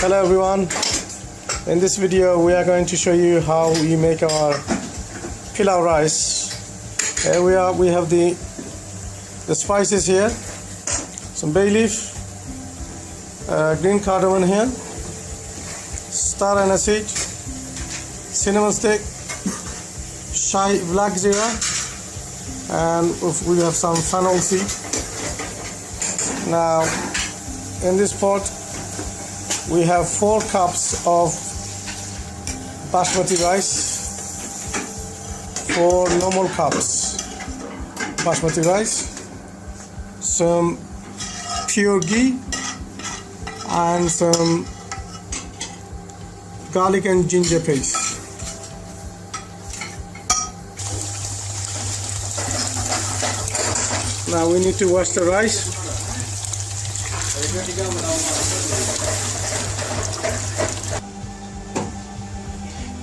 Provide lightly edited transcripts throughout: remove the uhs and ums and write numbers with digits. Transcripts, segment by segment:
Hello everyone, in this video we are going to show you how we make our pilau rice. Here we have the spices here, some bay leaf, green cardamom here, star anise, cinnamon stick, black zira, and we have some fennel seed. Now in this pot we have 4 cups of basmati rice, 4 normal cups basmati rice, some pure ghee, and some garlic and ginger paste. Now we need to wash the rice.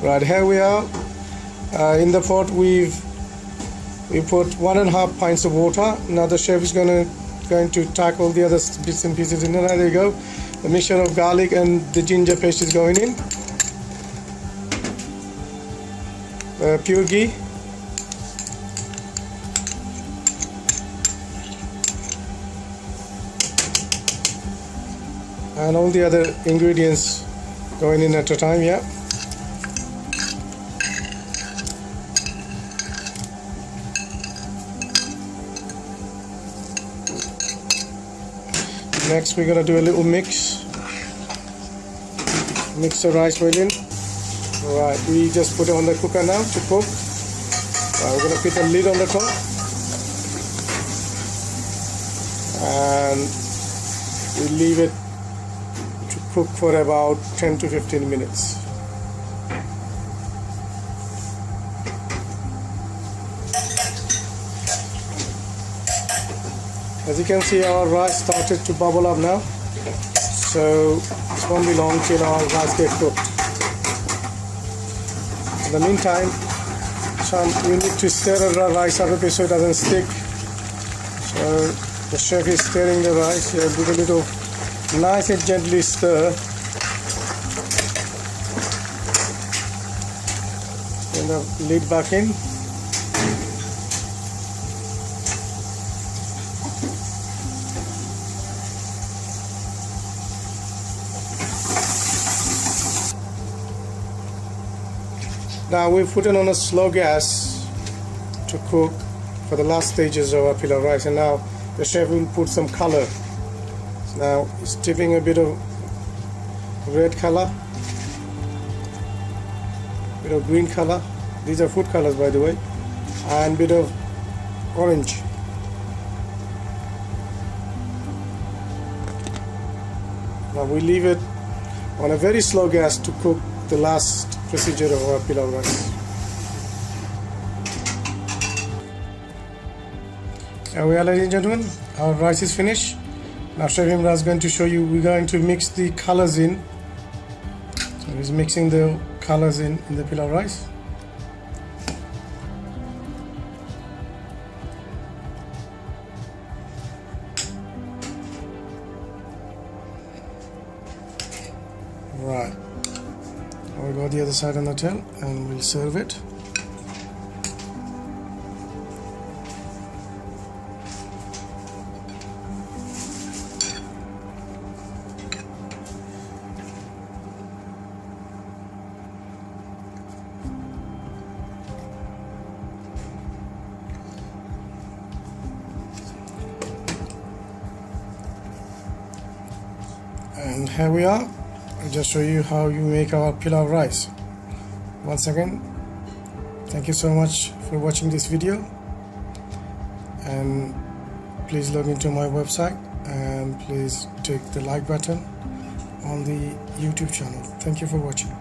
Right, here we are. In the pot we put 1.5 pints of water. Now the chef is going to tackle the other bits and pieces in there. There you go. The mixture of garlic and the ginger paste is going in. Pure ghee. And all the other ingredients going in at a time, yeah. Next we're going to do a little mix the rice well in. Alright, we just put it on the cooker now to cook. We're going to put the lid on the top and we leave it to cook for about 10 to 15 minutes. As you can see, our rice started to bubble up now, so it won't be long till our rice gets cooked. In the meantime, we need to stir the rice up a bit so it doesn't stick. So the chef is stirring the rice here with a little nice and gently stir. And the lid back in. Now we've put it on a slow gas to cook for the last stages of our pilau rice, and now the chef will put some color. Now he's tipping a bit of red color, bit of green color, these are food colors by the way, and bit of orange. Now we leave it on a very slow gas to cook the last procedure of our pilau rice. Here we are, ladies and gentlemen, our rice is finished. Now Chef Imran is going to show you, we're going to mix the colors in. So he's mixing the colors in the pilau rice. Right. We'll go the other side on the tail and we'll serve it. And here we are. I'll just show you how you make our pilau rice. Once again, thank you so much for watching this video, and please log into my website and please click the like button on the YouTube channel. Thank you for watching.